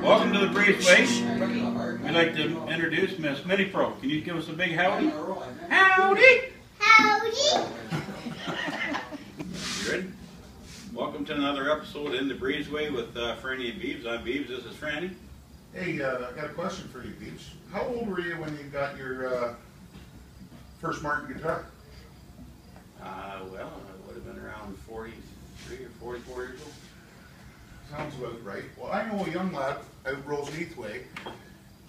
Welcome to the breezeway. We'd like to introduce Miss Mini Pro. Can you give us a big howdy? Howdy! Howdy! You ready? Welcome to another episode in the breezeway with Franny and Beeb'z. I'm Beeb'z. This is Franny. Hey, I got a question for you, Beeb'z. How old were you when you got your first Martin guitar? Well, I would have been around 43 or 44 years old. Sounds about right. Well, I know a young lad out Roseneath Way,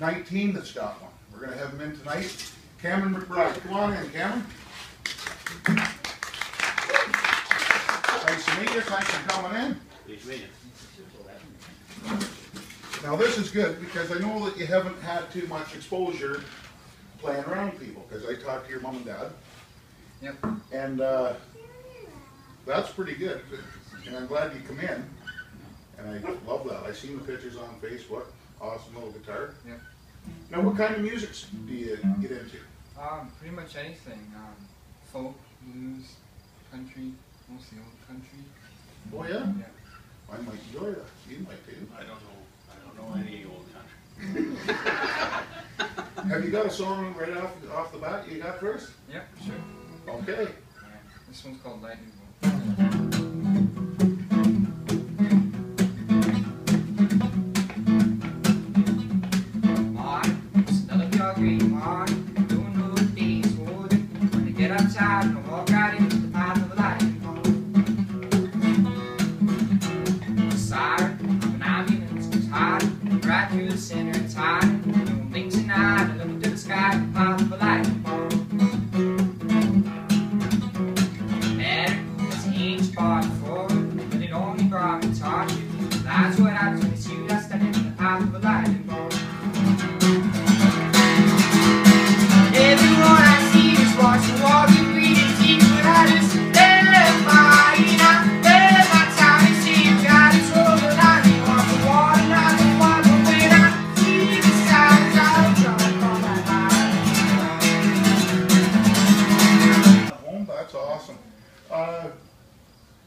19, that's got one. We're going to have him in tonight. Camron McBride. Come on in, Camron. Nice to meet you. Thanks for coming in. Nice to meet you. Now this is good because I know that you haven't had too much exposure playing around people, because I talked to your mom and dad. Yep. And that's pretty good. And I'm glad you come in. And I love that. I seen the pictures on Facebook. Awesome little guitar. Yep. Now, what kind of music do you get into? Pretty much anything. Folk, blues, country, mostly old country. Oh yeah? Yeah. I might enjoy that. You might too. I don't know any old country. Have you got a song right off the bat you got first? Yep, sure. Okay. Yeah. This one's called Lightning Bolt. Outside and walk right into the path of a lightning bolt. The siren of an ambulance goes hiding right through the center. It's hiding. No one blinks an eye to look to the sky. The path of a lightning bolt. Medical change fought forward, but it only brought me torture. That's what I told you. I stepped into the path of a lightning bolt. Everyone I see is watching, walking.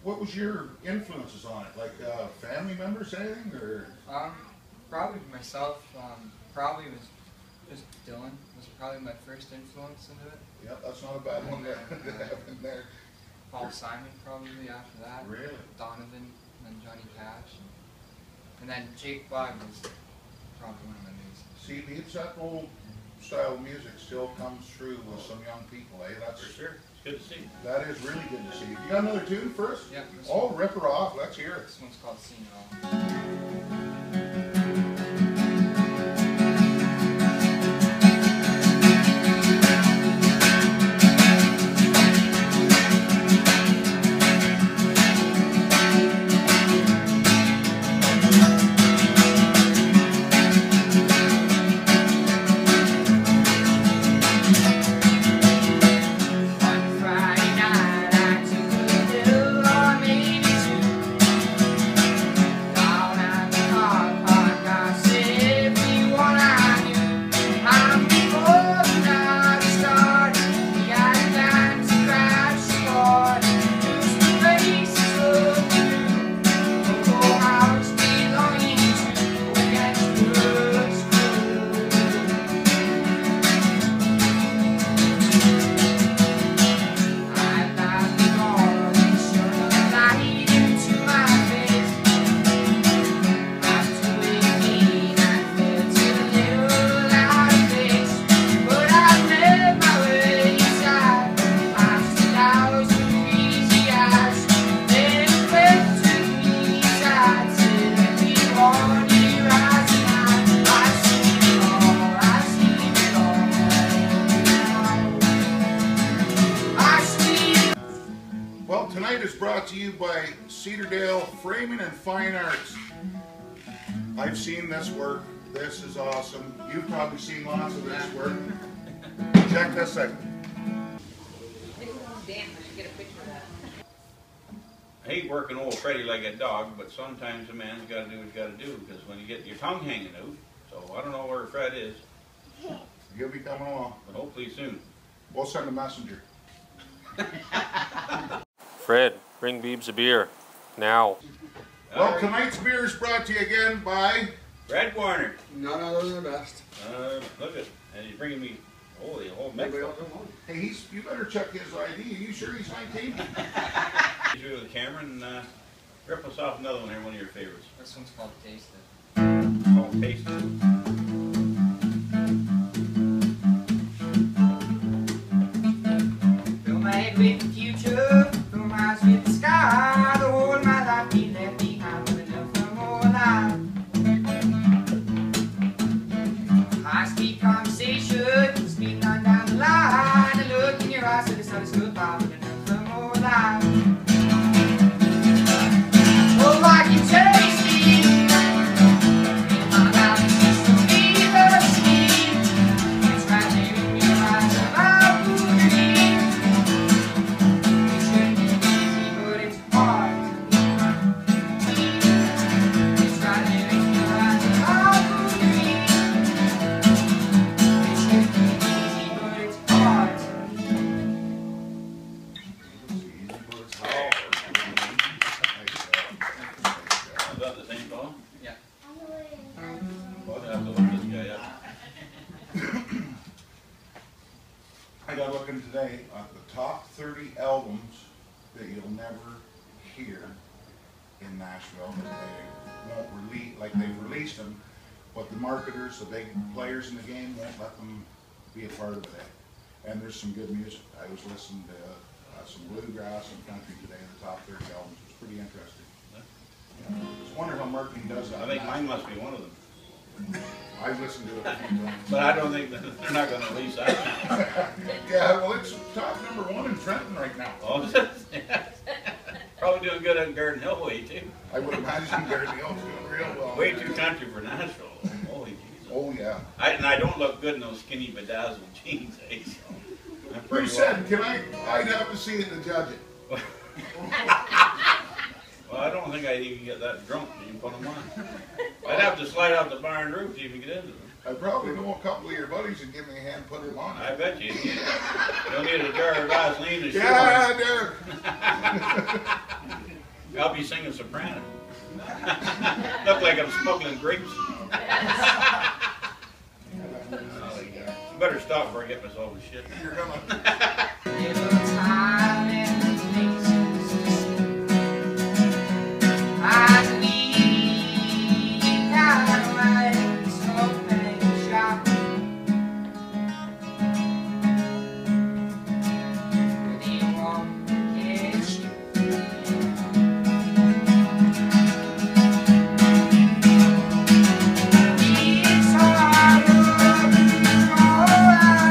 What was your influences on it? Like family members, anything, or? Probably myself. Probably was just Dylan. Was probably my first influence into it. Yeah, that's not a bad one to have in there. Paul Simon probably after that. Really? Donovan, and then Johnny Cash, and then Jake Bugg was probably one of my mates. See, Beeb'z, that old style of music still comes through with some young people, eh? That's For sure. It's good to see. That is really good to see. You got another tune first? Yeah. Oh, rip her off. Let's hear it. This one's called Seen It All. Tonight is brought to you by Cedardale Framing and Fine Arts. I've seen this work. This is awesome. You've probably seen lots of this work. Check this out. I hate working old Freddy like a dog, but sometimes a man's got to do what he's got to do, because when you get your tongue hanging out, so I don't know where Fred is. You'll be coming along. But hopefully soon. We'll send a messenger. Fred, bring Beeb'z a beer. Now. Well, tonight's beer is brought to you again by Red Warner. None other than the best. Look at, and he's bringing me, holy, a whole mix. Anybody else don't want it? Hey, you better check his ID. Are you sure he's 19? He's with Camron. Rip us off another one here, one of your favorites. This one's called Taste It. Oh, Taste It. Fill my head with the future, fill my eyes with the sky. The whole of my life be left behind with enough for more life. High-speed conversation, speeding on down the line. The look in your eyes said it's not as goodbye with enough for more life. Oh, I can taste it. In my mouth it's just a fever sweet. It's right there in your eyes of our booty. It should be easy, but it's hard to leave. It's right there in your eyes of our booty. It should be easy, but it's hard to Is that the same song? Yeah. Well, I have to look this guy up. I got looking today at the top 30 albums that you'll never hear in Nashville that they won't release, like they've released them, but the marketers, the big players in the game won't let them be a part of it. And there's some good music. I was listening to some bluegrass and country today in the top 30 albums. It was pretty interesting. Yeah. Just wonder how marketing does that. I think mine must be one of them. I've listened to it a few times. But I don't think that they're not going to release that. Yeah, well, it's top #1 in Trenton right now. Oh, is it? Probably doing good on Garden Hill way too. I would imagine Gary Neal's doing real well. Way too country for Nashville. Holy Jesus. Oh, yeah. And I don't look good in those skinny bedazzled jeans, eh? So I'm Who pretty said, I'd have to see it to judge it. Well, I don't think I'd even get that drunk to even put them on. I'd have to slide out the barn roof to even get into them. I probably know a couple of your buddies that give me a hand put them on. I bet you. You'll need a jar of Vaseline to shoot Yeah, I do. I'll be singing soprano. Look like I'm smuggling grapes. You better stop before I get myself in shit. You're gonna. Little time and places I need kind of like smoking shop where they won't catch you. It's hard to all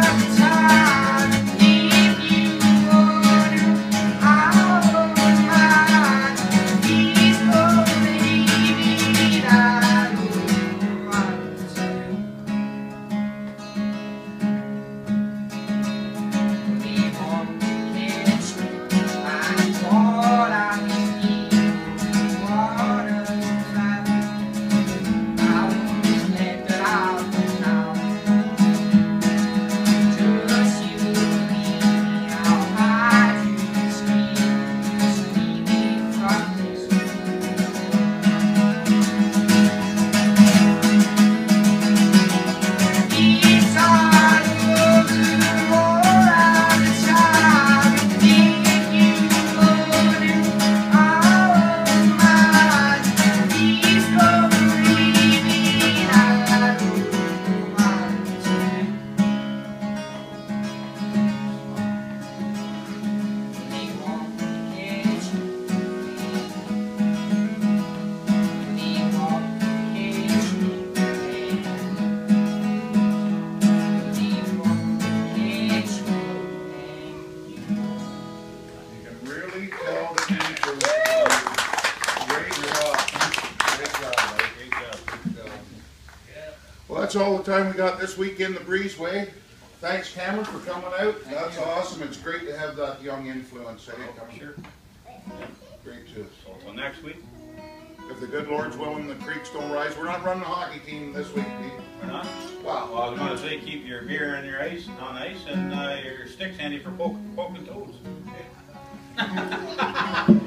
the time if you wonder how mine is believing I know what to do. They won't catch me. I thought I need water to find. I won't let that out now. Just you and me, I'll hide you screaming from this room. It's hard to love you all the time. If you wonder how mine is believing I know what to do. They won't catch me. They won't catch me. They won't catch me. You can really tell the teachers. Great job. Great job, buddy. Great job. Well, that's all the time we got this week in the breezeway. Thanks, Cameron, for coming out. That's awesome. It's great to have that young influence. Coming. Sure. Great too. So until next week, If the good Lord's willing, the creeks don't rise. We're not running a hockey team this week, Pete. we're not. Wow. Well, I was going to say keep your beer on your ice, on ice, and your sticks handy for poking toes. Okay.